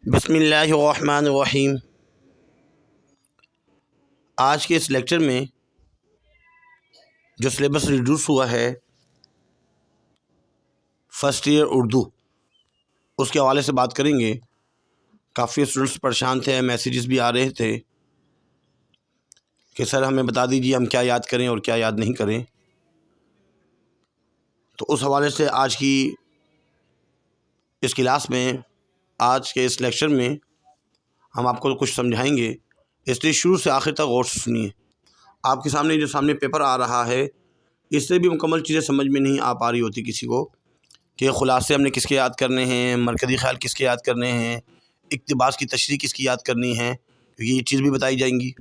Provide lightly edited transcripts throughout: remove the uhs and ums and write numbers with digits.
بسم اللہ الرحمن الرحیم۔ آج کے اس لیکچر میں جو سلیبس ریڈیوس ہوا ہے فرسٹ ایئر اردو، اس کے حوالے سے بات کریں گے۔ کافی اسٹوڈنٹس پریشان تھے، میسیجز بھی آ رہے تھے کہ سر ہمیں بتا دیجیے ہم کیا یاد کریں اور کیا یاد نہیں کریں۔ تو اس حوالے سے آج کی اس کلاس میں، آج کے اس لیکچر میں ہم آپ کو کچھ سمجھائیں گے، اس لیے شروع سے آخر تک غور سے سنیے۔ آپ کے سامنے جو پیپر آ رہا ہے، اس سے بھی مکمل چیزیں سمجھ میں نہیں آ پا رہی ہوتی کسی کو کہ خلاصے ہم نے کس کے یاد کرنے ہیں، مرکزی خیال کس کے یاد کرنے ہیں، اقتباس کی تشریح کس کی یاد کرنی ہے، کیونکہ یہ چیز بھی بتائی جائیں گی۔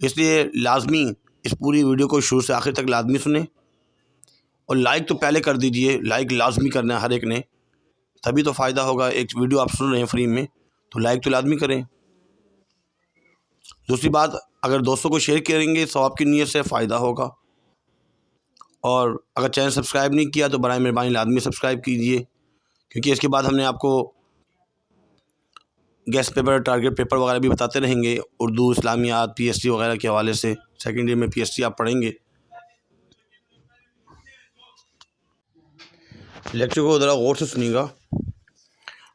اس لیے لازمی اس پوری ویڈیو کو شروع سے آخر تک لازمی سنیں، اور لائک تو پہلے کر دیجئے، لائک لازمی کرنا ہے ہر ایک نے، تبھی تو فائدہ ہوگا۔ ایک ویڈیو آپ سن رہے ہیں فری میں تو لائک تو لازمی کریں۔ دوسری بات، اگر دوستوں کو شیئر کریں گے ثواب کی نیت سے فائدہ ہوگا، اور اگر چینل سبسکرائب نہیں کیا تو برائے مہربانی لازمی سبسکرائب کیجئے، کیونکہ اس کے بعد ہم نے آپ کو گیسٹ پیپر، ٹارگٹ پیپر وغیرہ بھی بتاتے رہیں گے، اردو، اسلامیات، پی ایس ٹی وغیرہ کے حوالے سے۔ سیکنڈ ایئر میں پی ایس ٹی آپ پڑھیں گے۔ لیکچر کو ذرا غور سے سنیے گا۔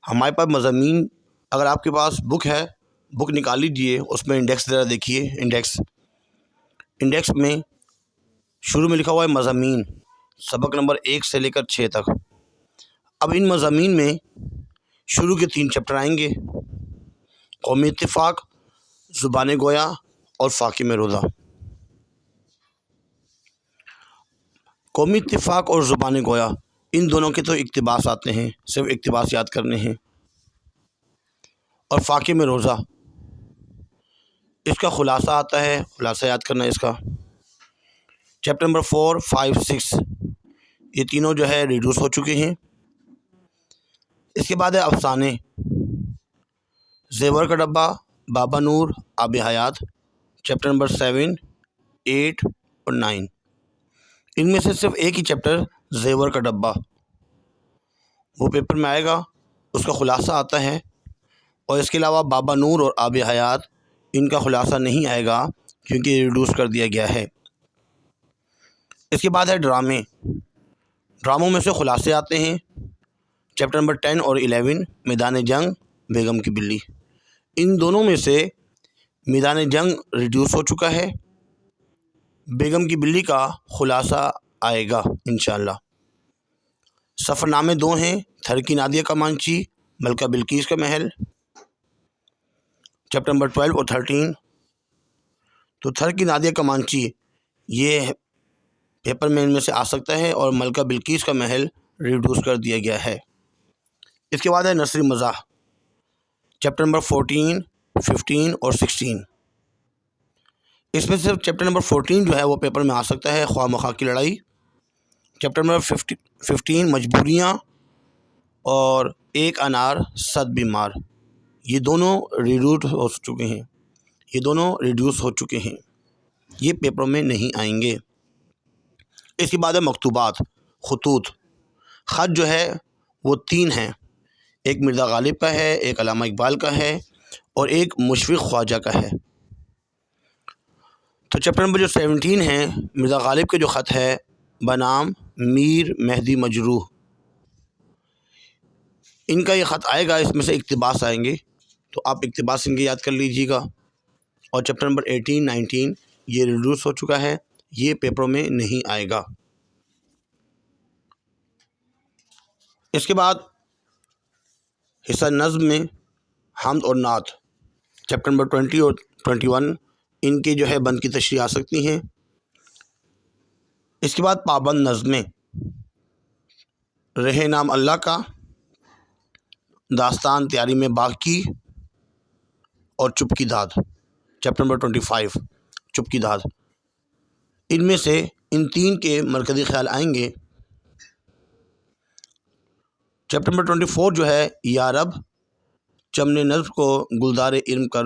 ہمارے پاس مضامین، اگر آپ کے پاس بک ہے، بک نکال لیجئے، اس میں انڈیکس ذرا دیکھیے۔ انڈیکس میں شروع میں لکھا ہوا ہے مضامین، سبق نمبر 1 سے لے کر 6 تک۔ اب ان مضامین میں شروع کے 3 چیپٹر آئیں گے: قومی اتفاق، زبان گویا اور فاقے میں روزہ۔ قومی اتفاق اور زبان گویا، ان دونوں کے تو اقتباس آتے ہیں، صرف اقتباس یاد کرنے ہیں۔ اور فاقے میں روزہ، اس کا خلاصہ آتا ہے، خلاصہ یاد کرنا ہے اس کا۔ چیپٹر نمبر 4، 5، 6 یہ تینوں جو ہے ریڈیوس ہو چکے ہیں۔ اس کے بعد ہے افسانے، زیور کا ڈبہ، بابا نور، آب حیات، چیپٹر نمبر 7، 8 اور 9۔ ان میں سے صرف ایک ہی چیپٹر زیور کا ڈبہ وہ پیپر میں آئے گا، اس کا خلاصہ آتا ہے، اور اس کے علاوہ بابا نور اور آب حیات ان کا خلاصہ نہیں آئے گا کیونکہ یہ ریڈیوس کر دیا گیا ہے۔ اس کے بعد ہے ڈرامے، ڈراموں میں سے خلاصے آتے ہیں، چیپٹر نمبر 10 اور 11، میدان جنگ، بیگم کی بلی۔ ان دونوں میں سے میدان جنگ ریڈیوس ہو چکا ہے، بیگم کی بلی کا خلاصہ آئے گا انشاءاللہ۔ سفر نامے 2 ہیں، تھر کی نادیہ کمانچی، ملکہ بلقیس کا محل، چیپٹر نمبر 12 اور 13۔ تو تھر کی نادیہ کمانچی یہ پیپر میں ان میں سے آ سکتا ہے، اور ملکہ بلقیس کا محل ریڈیوس کر دیا گیا ہے۔ اس کے بعد ہے نثری مزاح، چیپٹر نمبر 14، 15 اور 16۔ اس میں صرف چیپٹر نمبر 14 جو ہے وہ پیپر میں آ سکتا ہے، خواہ مخواہ کی لڑائی۔ چیپٹر نمبر 15 مجبوریاں، اور ایک انار 100 بیمار، یہ دونوں ریڈیوس ہو چکے ہیں، یہ پیپروں میں نہیں آئیں گے۔ اس کے بعد ہے مکتوبات، خطوط۔ خط جو ہے وہ 3 ہیں، ایک مرزا غالب کا ہے، ایک علامہ اقبال کا ہے، اور ایک مشفق خواجہ کا ہے۔ تو چیپٹر نمبر جو 17 ہے، مرزا غالب کے جو خط ہے بنام میر مہدی مجروح، ان کا یہ خط آئے گا، اس میں سے اقتباس آئیں گے، تو آپ اقتباس ان کے یاد کر لیجیے گا۔ اور چیپٹر نمبر 18، 19 یہ ریڈیوس ہو چکا ہے، یہ پیپروں میں نہیں آئے گا۔ اس کے بعد حصہ نظم میں حمد اور نعت، چیپٹر نمبر 20 اور 21 ان کے جو ہے بند کی تشریح آ سکتی ہیں۔ اس کے بعد پابند نظمیں، رہے نام اللہ کا، داستان تیاری میں باغ کی، اور چپ کی داد، چیپٹر نمبر 25 چپ کی داد۔ ان میں سے ان 3 کے مرکزی خیال آئیں گے۔ چیپٹر نمبر 24 جو ہے یا رب، چمن نظم کو گلزار علم کر،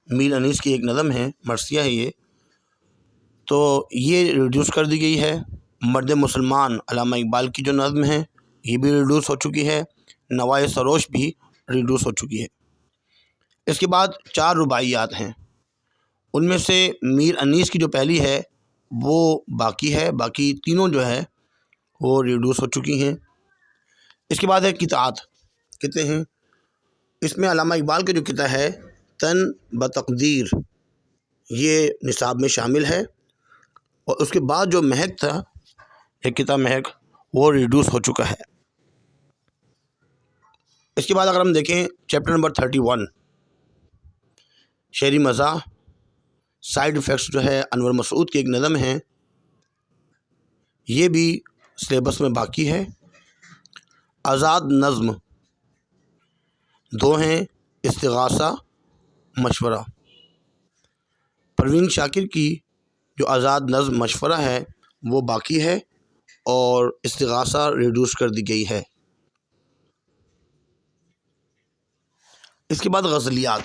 میر انیس کی ایک نظم ہے، مرثیہ ہے یہ، تو یہ ریڈیوس کر دی گئی ہے۔ مرد مسلمان، علامہ اقبال کی جو نظم ہے، یہ بھی ریڈیوس ہو چکی ہے، نوائے سروش بھی ریڈیوس ہو چکی ہے۔ اس کے بعد 4 رباعیات ہیں، ان میں سے میر انیس کی جو پہلی ہے وہ باقی ہے، باقی تینوں جو ہے وہ ریڈیوس ہو چکی ہیں۔ اس کے بعد ہے قطعات، کہتے ہیں اس میں علامہ اقبال کا جو قطعہ ہے تن بتقدیر، یہ نصاب میں شامل ہے، اور اس کے بعد جو مہک تھا، ایک قطعہ مہک، وہ ریڈیوس ہو چکا ہے۔ اس کے بعد اگر ہم دیکھیں چیپٹر نمبر 31 شعری مزاح، سائیڈ افیکٹس جو ہے انور مسعود کی ایک نظم ہے، یہ بھی سلیبس میں باقی ہے۔ آزاد نظم 2 ہیں، استغاثہ، مشورہ۔ پروین شاکر کی جو آزاد نظم مشورہ ہے وہ باقی ہے، اور استغاثہ ریڈیوس کر دی گئی ہے۔ اس کے بعد غزلیات،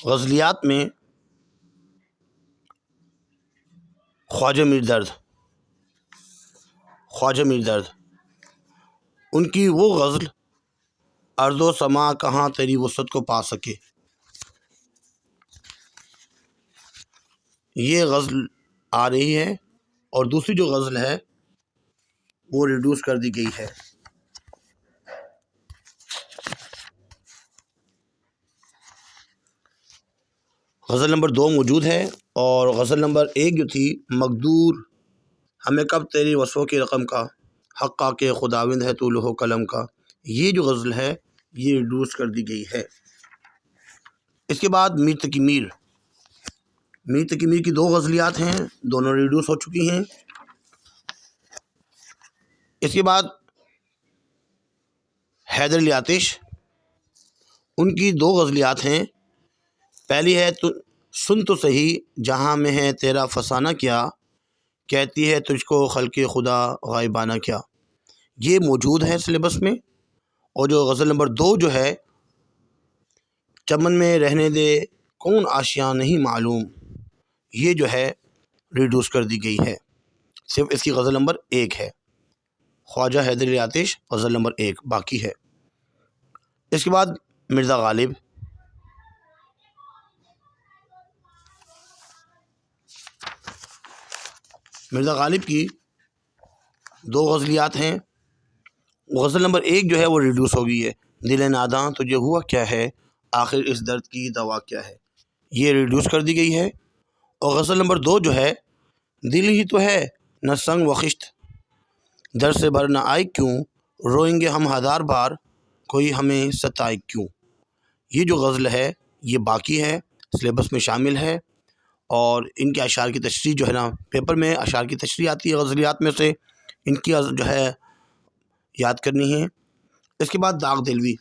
غزلیات میں خواجہ میر درد، ان کی وہ غزل ارض و سما کہاں تیری وسعت کو پا سکے، یہ غزل آ رہی ہے، اور دوسری جو غزل ہے وہ ریڈیوس کر دی گئی ہے۔ غزل نمبر 2 موجود ہے، اور غزل نمبر 1 جو تھی مقدور ہمیں کب تیری وصفوں کی رقم کا، حقا کہ خداوند ہے تو لوح و قلم کا، یہ جو غزل ہے یہ ریڈیوس کر دی گئی ہے۔ اس کے بعد میر تقی میر کی 2 غزلیات ہیں، دونوں ریڈیوس ہو چکی ہیں۔ اس کے بعد حیدر علی آتش، ان کی 2 غزلیات ہیں، پہلی ہے سن تو صحیح جہاں میں ہے تیرا فسانہ کیا، کہتی ہے تجھ کو خلق خدا غائبانہ کیا، یہ موجود ہے سلیبس میں۔ اور جو غزل نمبر 2 جو ہے چمن میں رہنے دے کون آشیاں نہیں معلوم، یہ جو ہے ریڈیوس کر دی گئی ہے، صرف اس کی غزل نمبر 1 ہے۔ خواجہ حیدر علی آتش غزل نمبر 1 باقی ہے۔ اس کے بعد مرزا غالب کی 2 غزلیات ہیں، غزل نمبر 1 جو ہے وہ ریڈیوس ہو گئی ہے، دل ناداں تجھے ہوا کیا ہے، آخر اس درد کی دوا کیا ہے، یہ ریڈیوس کر دی گئی ہے۔ اور غزل نمبر 2 جو ہے دل ہی تو ہے نہ سنگ و خشت، در سے بر نہ آئے کیوں، روئیں گے ہم 1000 بار، کوئی ہمیں ستائے کیوں، یہ جو غزل ہے یہ باقی ہے، سلیبس میں شامل ہے، اور ان کے اشعار کی تشریح جو ہے نا پیپر میں اشعار کی تشریح آتی ہے غزلیات میں سے، ان کی جو ہے یاد کرنی ہے۔ اس کے بعد داغ دلوی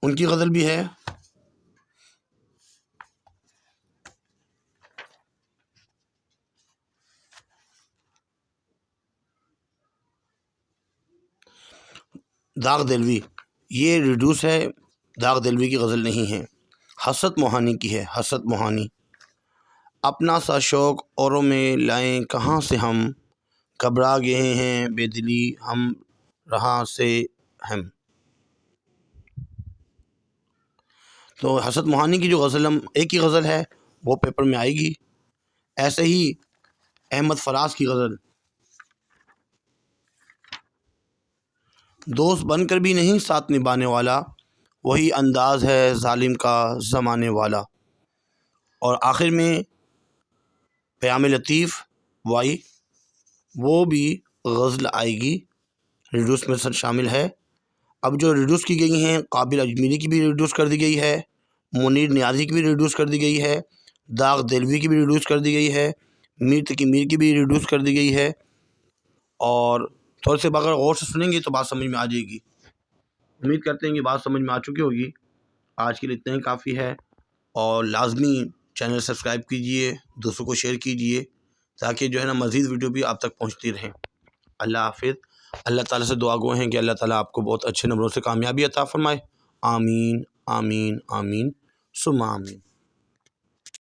ان کی غزل بھی ہے۔ داغ دلوی یہ ریڈیوس ہے، داغ دلوی کی غزل نہیں ہے، حسرت موہانی کی ہے، حسرت موہانی۔ اپنا سا شوق اوروں میں لائیں کہاں سے ہم، گھبرا گئے ہیں بے دلی ہم رہاں سے ہم، تو حسرت موہانی کی جو غزل ایک ہی غزل ہے وہ پیپر میں آئے گی۔ ایسے ہی احمد فراز کی غزل، دوست بن کر بھی نہیں ساتھ نبھانے والا، وہی انداز ہے ظالم کا زمانے والا، اور آخر میں پیام لطیف وائی وہ بھی غزل آئے گی، ریڈیوس میں شامل ہے۔ اب جو ریڈیوس کی گئی ہیں قابل اجمیری کی بھی ریڈیوس کر دی گئی ہے، منیر نیازی کی بھی ریڈیوس کر دی گئی ہے، داغ دلوی کی بھی ریڈیوس کر دی گئی ہے، میر تقی میر کی بھی ریڈیوس کر دی گئی ہے، اور تھوڑے سے اگر غور سے سنیں گے تو بات سمجھ میں آ جائے گی۔ امید کرتے ہیں کہ بات سمجھ میں آ چکی ہوگی۔ آج کے لیے اتنا ہی کافی ہے، اور لازمی چینل سبسکرائب کیجئے، دوسروں کو شیئر کیجئے، تاکہ جو ہے نا مزید ویڈیو بھی آپ تک پہنچتی رہیں۔ اللہ حافظ۔ اللہ تعالیٰ سے دعا گو ہیں کہ اللہ تعالیٰ آپ کو بہت اچھے نمبروں سے کامیابی عطا فرمائے۔ آمین آمین آمین ثم آمین۔